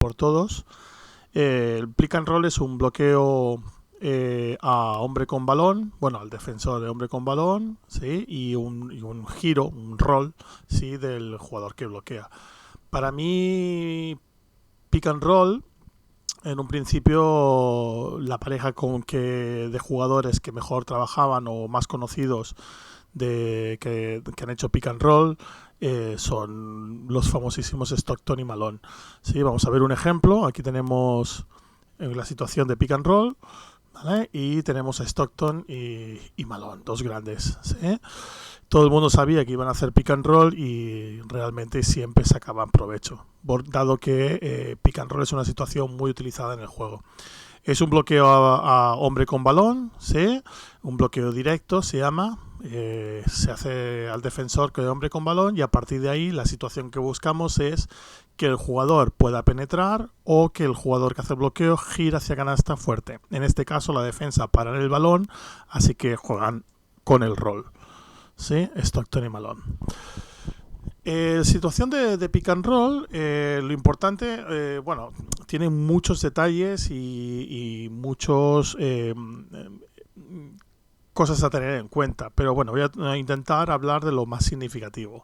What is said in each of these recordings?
por todos. El pick and roll es un bloqueo a hombre con balón, bueno, al defensor de hombre con balón, ¿sí? y un giro, un roll, ¿sí? Del jugador que bloquea. Para mí, pick and roll, en un principio, la pareja de jugadores que mejor trabajaban o más conocidos que han hecho pick and roll son los famosísimos Stockton y Malone. ¿Sí? Vamos a ver un ejemplo. Aquí tenemos la situación de pick and roll, ¿vale? Y tenemos a Stockton y Malone, dos grandes, ¿sí? Todo el mundo sabía que iban a hacer pick and roll y realmente siempre sacaban provecho, dado que pick and roll es una situación muy utilizada en el juego. Es un bloqueo a hombre con balón, ¿sí? Un bloqueo directo se llama. Se hace al defensor que es hombre con balón y a partir de ahí la situación que buscamos es que el jugador pueda penetrar o que el jugador que hace el bloqueo gira hacia canasta fuerte. En este caso la defensa para el balón, así que juegan con el roll, ¿sí? Stockton y Malone. Situación de pick and roll, lo importante, bueno, tiene muchos detalles y muchos cosas a tener en cuenta, pero bueno, voy a intentar hablar de lo más significativo.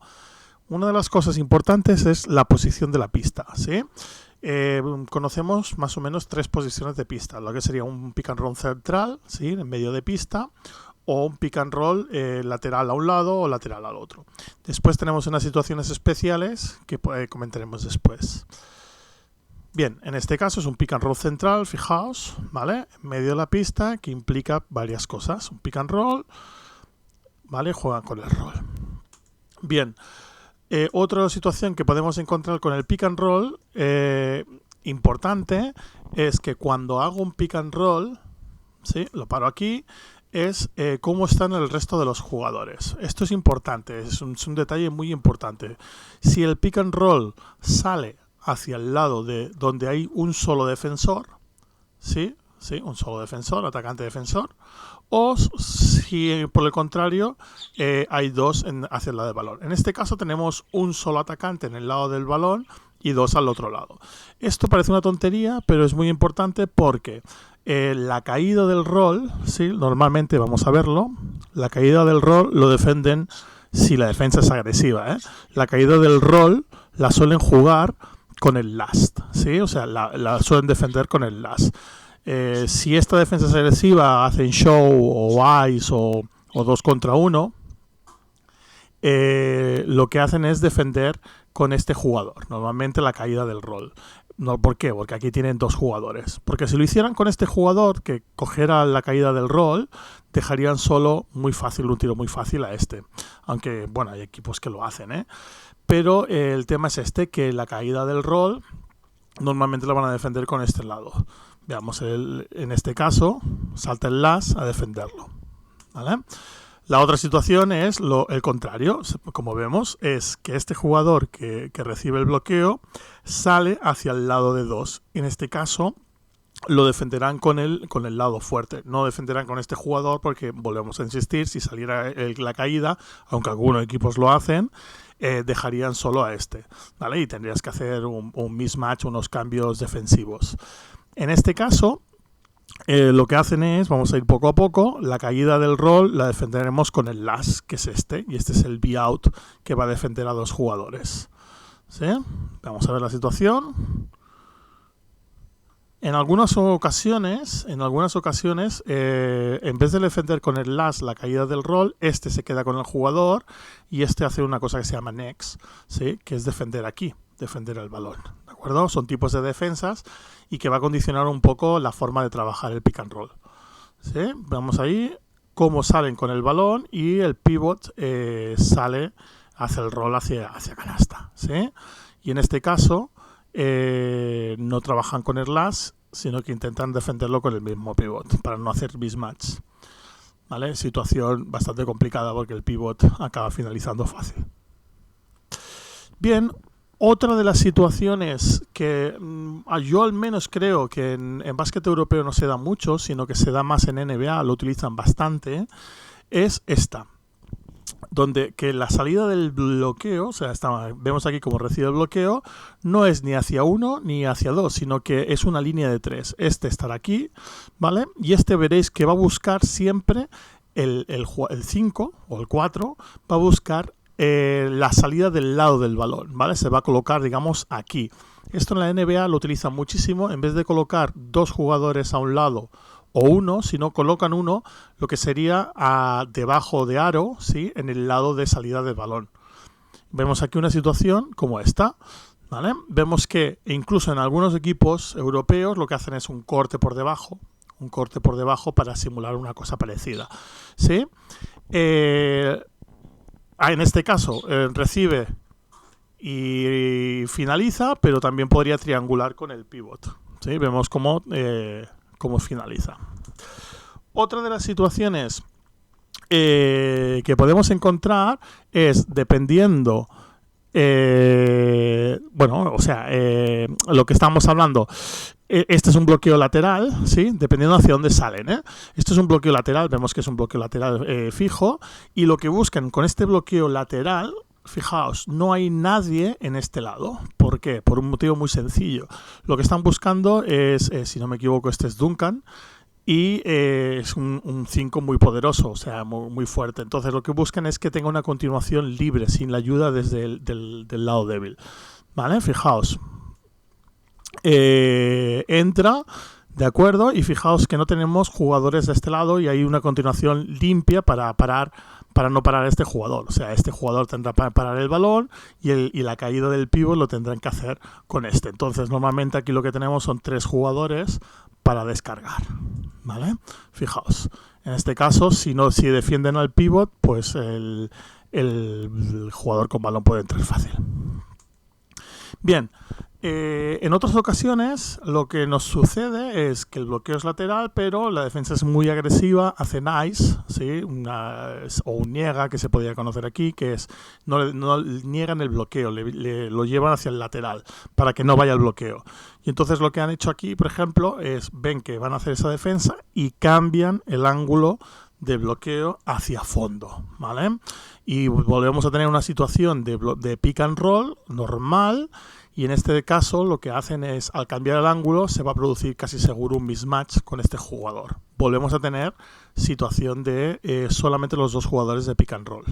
Una de las cosas importantes es la posición de la pista, ¿sí? Conocemos más o menos 3 posiciones de pista, lo que sería un pick and roll central, ¿sí? En medio de pista, o un pick and roll lateral a un lado o lateral al otro. Después tenemos unas situaciones especiales que comentaremos después. Bien, en este caso es un pick and roll central, fijaos, ¿vale? En medio de la pista, que implica varias cosas. Un pick and roll, ¿vale? Juegan con el roll. Bien, otra situación que podemos encontrar con el pick and roll importante es que cuando hago un pick and roll, ¿sí? Lo paro aquí, es cómo están el resto de los jugadores. Esto es importante, es un detalle muy importante. Si el pick and roll sale hacia el lado de donde hay un solo defensor, ¿sí? ¿Sí? Un solo defensor, atacante-defensor, o si por el contrario hay dos hacia el lado del balón. En este caso tenemos un solo atacante en el lado del balón y dos al otro lado. Esto parece una tontería, pero es muy importante porque la caída del rol, ¿sí? Normalmente vamos a verlo, la caída del rol lo defienden si la defensa es agresiva, ¿eh? La caída del rol la suelen jugar con el last, ¿sí? O sea, la suelen defender con el last. Si esta defensa es agresiva, hacen show o ice o 2 contra 1, lo que hacen es defender con este jugador, normalmente la caída del rol. No, ¿por qué? Porque aquí tienen 2 jugadores. Porque si lo hicieran con este jugador que cogiera la caída del rol, dejarían solo muy fácil, un tiro muy fácil a este. Aunque, bueno, hay equipos que lo hacen, ¿eh? Pero el tema es que la caída del rol normalmente la van a defender con este lado. Veamos, en este caso, salta el las a defenderlo, ¿vale? La otra situación es el contrario, como vemos, es que este jugador que recibe el bloqueo sale hacia el lado de 2. En este caso lo defenderán con el lado fuerte, no defenderán con este jugador porque, volvemos a insistir, si saliera la caída, aunque algunos equipos lo hacen, dejarían solo a este, ¿vale? Y tendrías que hacer un mismatch, unos cambios defensivos. En este caso, lo que hacen es, vamos a ir poco a poco, la caída del rol la defenderemos con el las, que es este, y este es el be-out que va a defender a 2 jugadores, ¿sí? Vamos a ver la situación. En algunas ocasiones, en vez de defender con el las la caída del rol, este se queda con el jugador y este hace una cosa que se llama next, ¿sí? Que es defender aquí, defender el balón, ¿de acuerdo? Son tipos de defensas y que va a condicionar un poco la forma de trabajar el pick and roll, ¿sí? Vamos ahí cómo salen con el balón y el pivot sale, hace el roll hacia canasta, ¿sí? Y en este caso no trabajan con el las, sino que intentan defenderlo con el mismo pivot para no hacer mismatch, ¿vale? Situación bastante complicada porque el pivot acaba finalizando fácil. Bien, otra de las situaciones que yo al menos creo que en básquet europeo no se da mucho, sino que se da más en NBA, lo utilizan bastante, es esta. donde que la salida del bloqueo, o sea, vemos aquí como recibe el bloqueo, no es ni hacia 1 ni hacia 2, sino que es una línea de 3. Este estará aquí, ¿vale? Y este veréis que va a buscar siempre el 5 o el 4, va a buscar la salida del lado del balón, ¿vale? Se va a colocar, digamos, aquí. Esto en la NBA lo utilizan muchísimo. En vez de colocar 2 jugadores a un lado o 1, si no colocan uno, lo que sería debajo de aro, ¿sí? En el lado de salida del balón. Vemos aquí una situación como esta, ¿vale? Vemos que incluso en algunos equipos europeos lo que hacen es un corte por debajo para simular una cosa parecida, ¿sí? En este caso recibe y finaliza, pero también podría triangular con el pivot, ¿sí? Vemos cómo finaliza. Otra de las situaciones que podemos encontrar es dependiendo lo que estamos hablando. Este es un bloqueo lateral, ¿sí? Dependiendo hacia dónde salen, ¿eh? Esto es un bloqueo lateral, vemos que es un bloqueo lateral fijo, y lo que buscan con este bloqueo lateral, fijaos, no hay nadie en este lado. ¿Por qué? Por un motivo muy sencillo. Lo que están buscando es, si no me equivoco, este es Duncan, y es un 5 muy poderoso, o sea, muy fuerte. Entonces lo que buscan es que tenga una continuación libre, sin la ayuda desde del lado débil. ¿Vale? Fijaos. Entra, de acuerdo, y fijaos que no tenemos jugadores de este lado y hay una continuación limpia para no parar a este jugador. O sea, este jugador tendrá para parar el balón y la caída del pívot lo tendrán que hacer con este. Entonces, normalmente aquí lo que tenemos son 3 jugadores para descargar, ¿vale? Fijaos, en este caso, si defienden al pívot, pues el jugador con balón puede entrar fácil. Bien, en otras ocasiones lo que nos sucede es que el bloqueo es lateral, pero la defensa es muy agresiva, hace nice, ¿sí? O un niega, que se podría conocer aquí, que es no niegan el bloqueo, lo llevan hacia el lateral para que no vaya el bloqueo. Y entonces lo que han hecho aquí, por ejemplo, es ven que van a hacer esa defensa y cambian el ángulo de bloqueo hacia fondo, ¿vale? Y volvemos a tener una situación de pick and roll normal, y en este caso lo que hacen es, al cambiar el ángulo, se va a producir casi seguro un mismatch con este jugador. Volvemos a tener situación de solamente los 2 jugadores de pick and roll.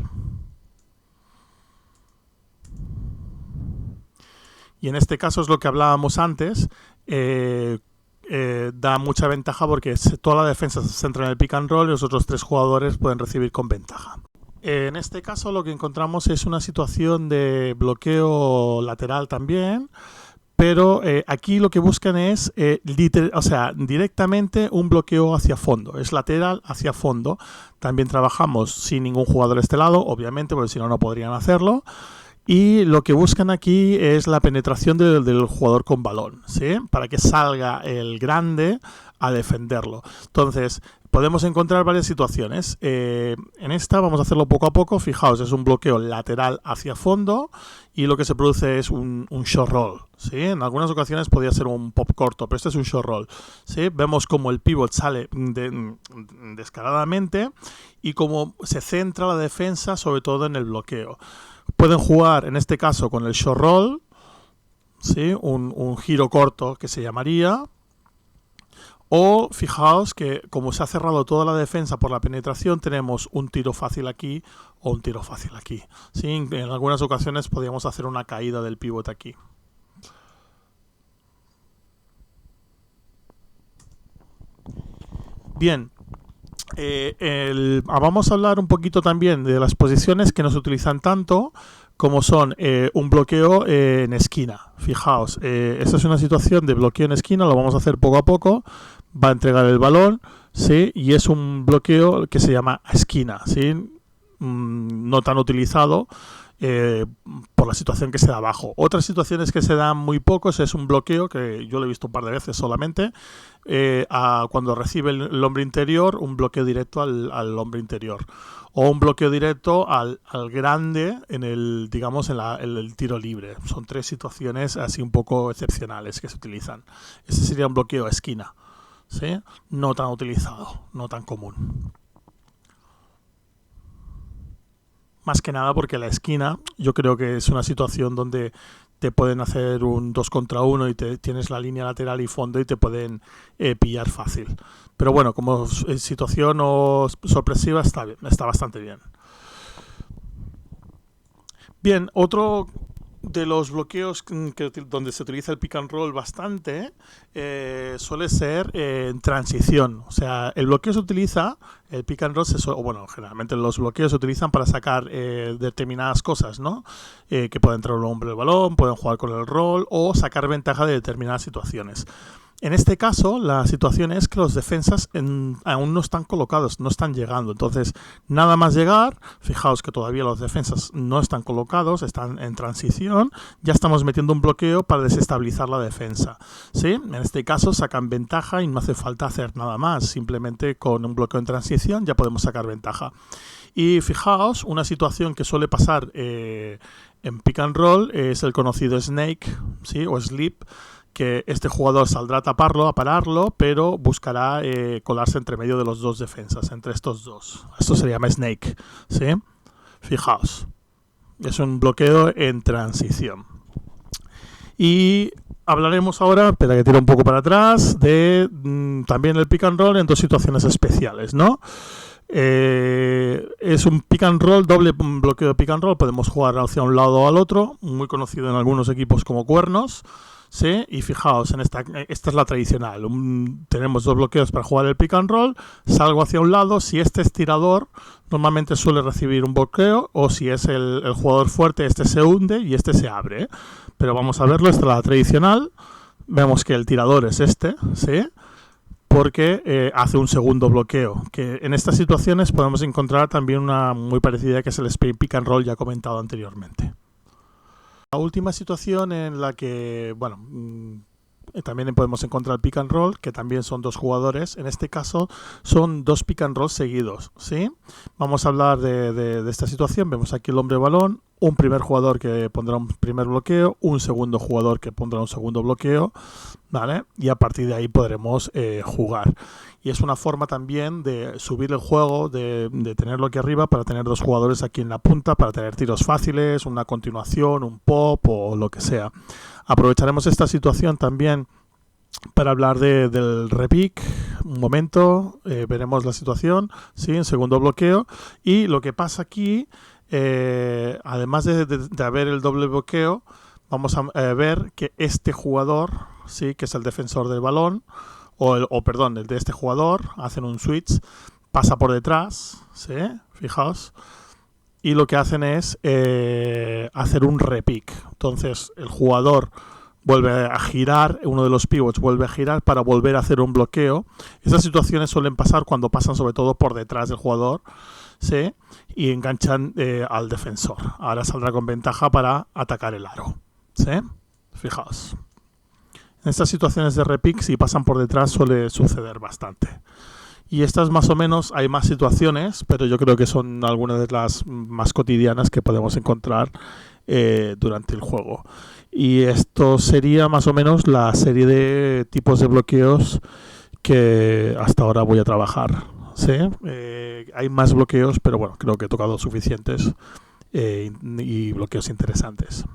Y en este caso es lo que hablábamos antes, da mucha ventaja porque toda la defensa se centra en el pick and roll y los otros 3 jugadores pueden recibir con ventaja. En este caso lo que encontramos es una situación de bloqueo lateral también, pero aquí lo que buscan es directamente un bloqueo hacia fondo, es lateral hacia fondo. También trabajamos sin ningún jugador de este lado, obviamente, porque si no, no podrían hacerlo. Y lo que buscan aquí es la penetración del jugador con balón, ¿sí? Para que salga el grande a defenderlo. Entonces, podemos encontrar varias situaciones. En esta vamos a hacerlo poco a poco. Fijaos, es un bloqueo lateral hacia fondo y lo que se produce es un short roll, ¿sí? En algunas ocasiones podría ser un pop corto, pero este es un short roll, ¿sí? Vemos como el pivot sale descaradamente y como se centra la defensa sobre todo en el bloqueo. Pueden jugar, en este caso, con el short roll, ¿sí? Un giro corto que se llamaría. O fijaos que como se ha cerrado toda la defensa por la penetración, tenemos un tiro fácil aquí o un tiro fácil aquí, ¿sí? En algunas ocasiones podríamos hacer una caída del pivot aquí. Bien. Vamos a hablar un poquito también de las posiciones que no se utilizan tanto, como son un bloqueo en esquina. Fijaos, esta es una situación de bloqueo en esquina, lo vamos a hacer poco a poco. Va a entregar el balón, ¿sí? Y es un bloqueo que se llama esquina, ¿sí? No tan utilizado por la situación que se da abajo. Otras situaciones que se dan muy pocos es un bloqueo, que yo lo he visto un par de veces solamente, cuando recibe el hombre interior, un bloqueo directo al hombre interior. O un bloqueo directo al grande en el tiro libre. Son 3 situaciones así un poco excepcionales que se utilizan. Ese sería un bloqueo a esquina, ¿sí? No tan utilizado, no tan común. más que nada porque la esquina yo creo que es una situación donde te pueden hacer un 2 contra 1 y tienes la línea lateral y fondo y te pueden pillar fácil. Pero bueno, como situación sorpresiva está bastante bien. Bien, otro de los bloqueos donde se utiliza el pick and roll bastante suele ser en transición. O sea, el bloqueo se utiliza, el pick and roll, generalmente los bloqueos se utilizan para sacar determinadas cosas, ¿no? Que puede entrar un hombre del balón, pueden jugar con el rol o sacar ventaja de determinadas situaciones. En este caso, la situación es que los defensas aún no están colocados, no están llegando. Entonces, nada más llegar, fijaos que todavía los defensas no están colocados, están en transición, ya estamos metiendo un bloqueo para desestabilizar la defensa. ¿Sí? En este caso, sacan ventaja y no hace falta hacer nada más. Simplemente con un bloqueo en transición ya podemos sacar ventaja. Y fijaos, una situación que suele pasar en pick and roll es el conocido snake, ¿sí? O slip, que este jugador saldrá a taparlo, a pararlo, pero buscará colarse entre medio de los dos defensas, entre estos dos. Esto se llama snake, ¿sí? Fijaos, es un bloqueo en transición. Y hablaremos ahora, espera que tiro un poco para atrás, de también el pick and roll en dos situaciones especiales, ¿no? Es un pick and roll, doble bloqueo de pick and roll, podemos jugar hacia un lado o al otro, muy conocido en algunos equipos como cuernos. ¿Sí? Y fijaos, esta es la tradicional. Tenemos dos bloqueos para jugar el pick and roll. Salgo hacia un lado. Si este es tirador, normalmente suele recibir un bloqueo. O si es el jugador fuerte, este se hunde y este se abre. Pero vamos a verlo. Esta es la tradicional. Vemos que el tirador es este, ¿sí? Porque hace un segundo bloqueo. Que en estas situaciones podemos encontrar también una muy parecida, que es el spin pick and roll ya comentado anteriormente. La última situación en la que, también podemos encontrar el pick and roll, que también son dos jugadores. En este caso son dos pick and roll seguidos, ¿sí? Vamos a hablar de esta situación. Vemos aquí el hombre balón, un primer jugador que pondrá un primer bloqueo, un segundo jugador que pondrá un segundo bloqueo, ¿vale? Y a partir de ahí podremos jugar. Y es una forma también de subir el juego, de tenerlo aquí arriba para tener dos jugadores aquí en la punta, para tener tiros fáciles, una continuación, un pop o lo que sea. Aprovecharemos esta situación también para hablar del repick. Un momento, veremos la situación, ¿sí? En segundo bloqueo. Y lo que pasa aquí, además de haber el doble bloqueo, vamos a ver que este jugador, ¿sí? Que es el defensor del balón, el de este jugador, hacen un switch, pasa por detrás, ¿sí? Fijaos. Y lo que hacen es hacer un repick. Entonces el jugador vuelve a girar, uno de los pivots vuelve a girar para volver a hacer un bloqueo. Estas situaciones suelen pasar cuando pasan sobre todo por detrás del jugador, ¿sí? Y enganchan al defensor. Ahora saldrá con ventaja para atacar el aro, ¿sí? Fijaos. En estas situaciones de repick, si pasan por detrás, suele suceder bastante. Y estas más o menos, hay más situaciones, pero yo creo que son algunas de las más cotidianas que podemos encontrar durante el juego. Y esto sería más o menos la serie de tipos de bloqueos que hasta ahora voy a trabajar, ¿sí? Hay más bloqueos, pero bueno, creo que he tocado suficientes y bloqueos interesantes.